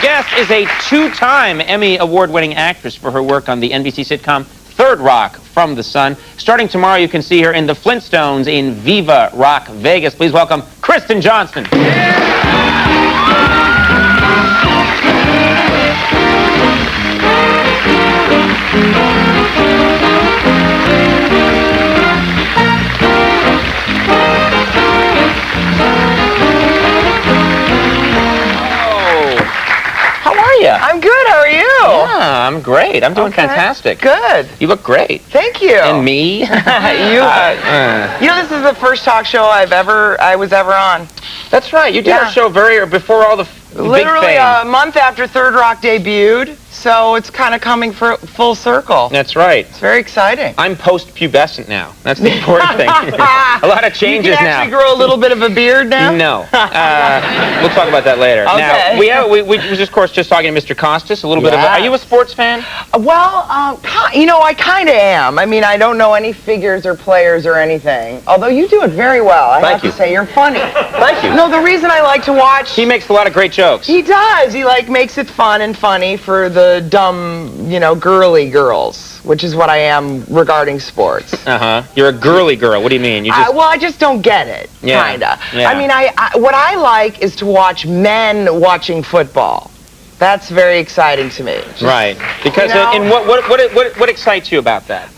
guest is a two-time Emmy Award-winning actress for her work on the NBC sitcom Third Rock from the Sun. Starting tomorrow, you can see her in The Flintstones in Viva Rock Vegas. Please welcome Kristen Johnston. I'm good. How are you? Yeah, I'm great. I'm doing fantastic. Good. You look great. Thank you. And me? You know, this is the first talk show I was ever on. That's right. You did our show before all the literally big fame. A month after Third Rock debuted, so it's kind of coming full circle. That's right. It's very exciting. I'm post-pubescent now. That's the important thing. A lot of changes you can now. actually grow a little bit of a beard now? No. We'll talk about that later. Okay. Now, we was, of course, just talking to Mr. Costas, a little bit of are you a sports fan? Well, you know, I kind of am. I mean, I don't know any figures or players or anything, although you do it very well. I have to say, you're funny. Thank you. No, the reason I like to watch... He makes a lot of great jokes. He does. He, makes it fun and funny for the dumb, you know, girly girls, which is what I am regarding sports. Uh-huh. You're a girly girl. What do you mean? You just... well, I just don't get it, kinda. Yeah. I mean, what I like is to watch men watching football. That's very exciting to me. Right. Because and what excites you about that?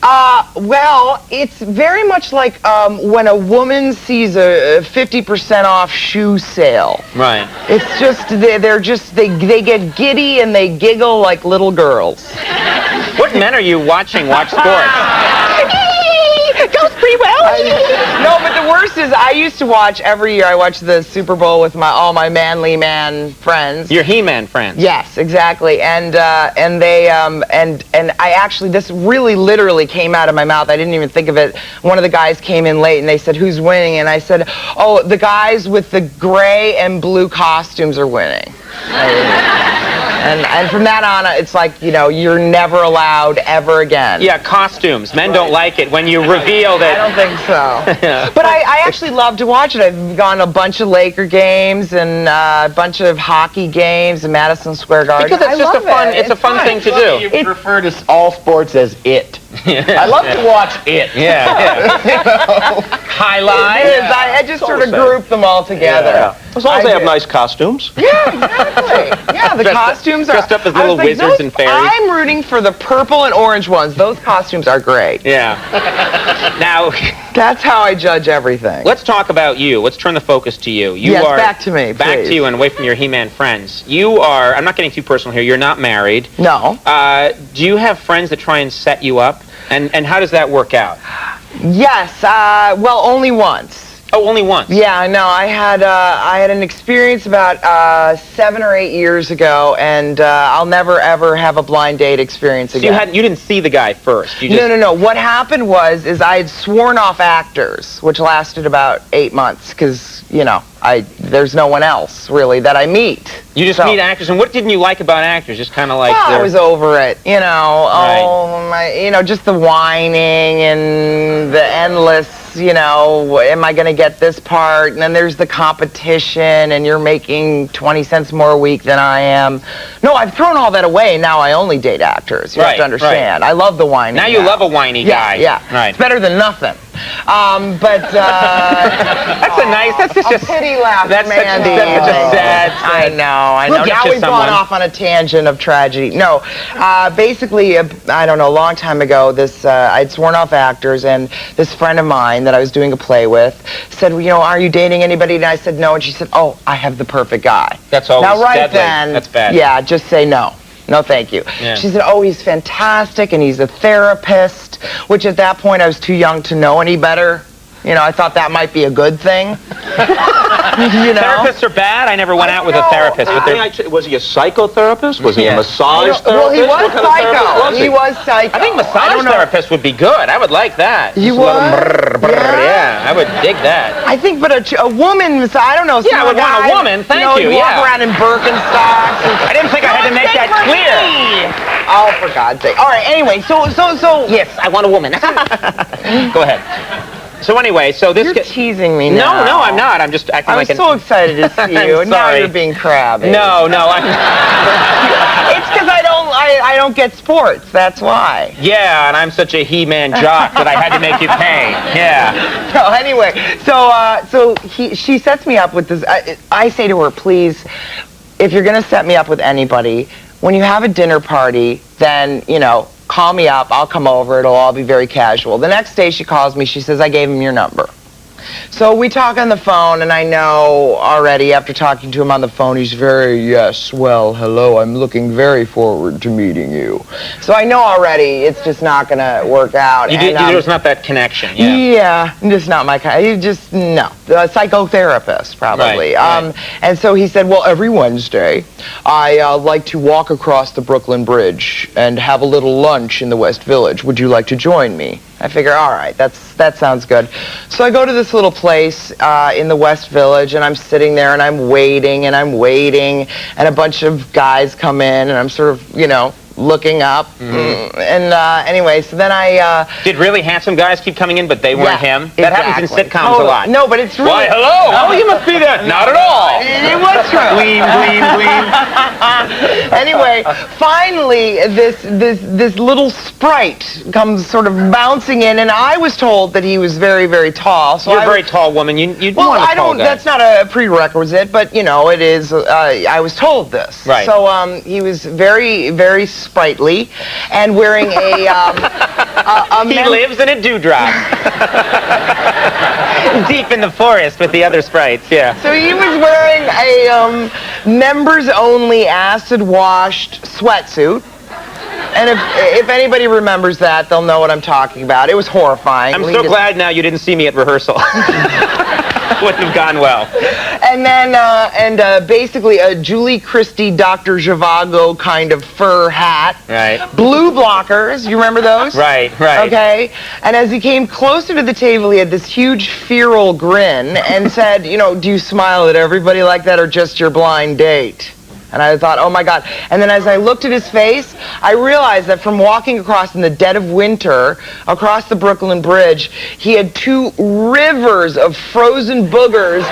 Well, it's very much like when a woman sees a 50% off shoe sale. Right. It's just they get giddy and they giggle like little girls. What men are you watch sports? Goes pretty well. No, but the worst is I used to watch every year. I watched the Super Bowl with all my manly man friends. Your He-Man friends. Yes, exactly. And they and I actually, this really literally came out of my mouth. I didn't even think of it. One of the guys came in late and they said, "Who's winning?" And I said, "Oh, the guys with the gray and blue costumes are winning." And from that on, it's like, you know, you're never allowed ever again. Yeah, costumes. Men don't like it when you reveal that. I don't think so. But I actually love to watch it. I've gone to a bunch of Laker games and a bunch of hockey games in Madison Square Garden. Because it's just it's a fun thing to do. You refer to all sports as it. I love to watch it. Yeah. You know? Highlights. I just sort of group them all together. Yeah. As long as they have nice costumes. Yeah, exactly. Yeah, the costumes are dressed up as little wizards and fairies. I'm rooting for the purple and orange ones. Those costumes are great. Yeah. Now, that's how I judge everything. Let's talk about you. Let's turn the focus to you. Yes, back to me, Back please. to you and away from your He-Man friends. You are, I'm not getting too personal here, you're not married. No. Do you have friends that try and set you up? And how does that work out? Yes, well, only once. Oh, only once? Yeah, no, I had an experience about 7 or 8 years ago, and I'll never ever have a blind date experience again. So you didn't see the guy first? You just... No. What happened was I had sworn off actors, which lasted about 8 months, because, you know, there's no one else, really, that I meet. You just meet actors, and what didn't you like about actors? Just kind of like... Well, I was over it, you know. Oh, my, you know, just the whining and the endless, you know, am I going to get this part? And then there's the competition, and you're making 20 cents more a week than I am. No, I've thrown all that away, and now I only date actors. You have to understand. I love the whining. Now you love a whiny guy. Yeah. Right. It's better than nothing. That's just a pity laugh, Mandy. That's such a sad. I know. Look, now we've gone off on a tangent of tragedy. No, basically, I don't know, a long time ago, I'd sworn off actors, and this friend of mine that I was doing a play with said, well, you know, are you dating anybody? And I said no, and she said, oh, I have the perfect guy. That's always now, right deadly. then, that's bad. Yeah, just say no. No, thank you. Yeah. She said, oh, he's fantastic, and he's a therapist, which at that point I was too young to know any better. You know, I thought that might be a good thing. You know? Therapists are bad? I never went out with a therapist. Was he a psychotherapist? Was he a massage therapist? Well, he was psycho. He was psycho. I think massage therapist would be good. I would like that. You would? Yeah, I would dig that. I think, but a woman, I don't know. Yeah, I would want a woman. Thank you. Walk around in Birkenstocks. I didn't think I had to make that clear. Oh, for God's sake. All right, anyway, so. Yes, I want a woman. Go ahead. So anyway, so this... You're teasing me now. No, I'm not. I'm just acting like... I'm so excited to see you, and now you're being crabby. No, I'm... It's because I don't get sports, that's why. Yeah, and I'm such a he-man jock that I had to make you pay. Yeah. So anyway, she sets me up with this. I say to her, please, if you're going to set me up with anybody, when you have a dinner party, then, call me up, I'll come over, it'll all be very casual. The next day she calls me, she says, I gave him your number. So we talk on the phone, and I know already after talking to him on the phone, he's well, hello, I'm looking very forward to meeting you. So I know already it's just not going to work out. There's not that connection, Yeah, just not my kind. No. A psychotherapist, probably. Right. And so he said, well, every Wednesday, I like to walk across the Brooklyn Bridge and have a little lunch in the West Village. Would you like to join me? I figure, all right, that sounds good. So I go to this little place in the West Village, and I'm sitting there, and I'm waiting, and a bunch of guys come in, and I'm sort of, looking up. And anyway, so then I... Did really handsome guys keep coming in, but they weren't him? That happens in sitcoms a lot. No, but it's really... Why, hello! Oh, you must be there. Not at all. It was true. Gleam, gleam, gleam. Anyway, finally, this little sprite comes sort of bouncing in, and I was told that he was very, very tall. So You're a very tall woman. You want a tall guy. That's not a prerequisite, but, it is. I was told this. Right. So he was very, very sprightly and wearing He lives in a dewdrop. Deep in the forest with the other sprites, yeah. So he was wearing a members-only acid-washed sweatsuit. And if anybody remembers that, they'll know what I'm talking about. It was horrifying. I'm so glad now you didn't see me at rehearsal. Wouldn't have gone well. And then, basically a Julie Christie, Dr. Zhivago kind of fur hat. Right. Blue blockers. You remember those? Right. Okay. And as he came closer to the table, he had this huge feral grin and said, do you smile at everybody like that or just your blind date? And I thought, oh my God. And then as I looked at his face, I realized that from walking across in the dead of winter, across the Brooklyn Bridge, he had 2 rivers of frozen boogers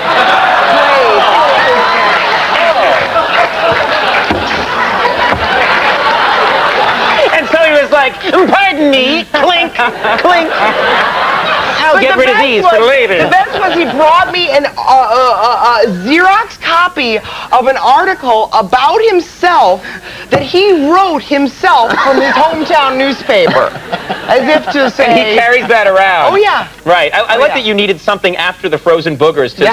sprayed. And so he was like, pardon me, clink, clink. I'll get rid of these for later. The best was he brought me a Xerox copy of an article about himself that he wrote himself from his hometown newspaper. As if to say... And he carries that around. Oh, yeah. Right. I like that you needed something after the frozen boogers to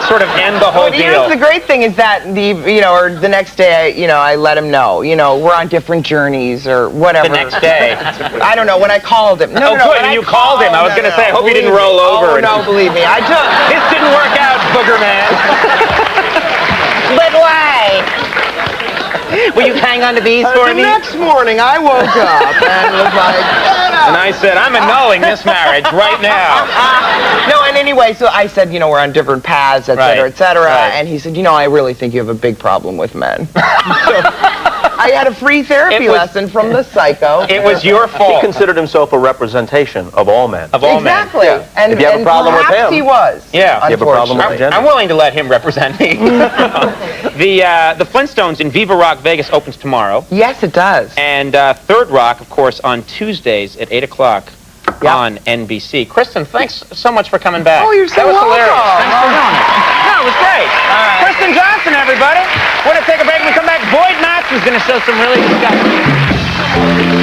sort of end the whole deal. Here's the great thing is that or the next day, I let him know, we're on different journeys or whatever. The next day. I don't know, when I called him. No, good, and you called him. I was going to say, I hope he didn't roll over. Oh, no, believe me. This didn't work out, Booger Man. But why? Will you hang on to these for me? The next morning, I woke up and was like, and I said, I'm annulling this marriage right now. No, and anyway, so I said, we're on different paths, et cetera, et cetera. Right. And he said, I really think you have a big problem with men. So I had a free therapy lesson from the psycho. It was your fault. He considered himself a representation of all men. Of all men. Exactly. Yeah. And if you have a problem with him, he was. Yeah. You have a problem with gender. I'm willing to let him represent me. The Flintstones in Viva Rock Vegas opens tomorrow. Yes, it does. And Third Rock, of course, on Tuesdays at 8 o'clock on NBC. Kristen, thanks so much for coming back. Oh, you're so welcome. That was hilarious. Thanks for doing it. No, it was great. Kristen Johnston, everybody. We're going to take a break. When we come back, Boyd Mattson's going to show some really good stuff.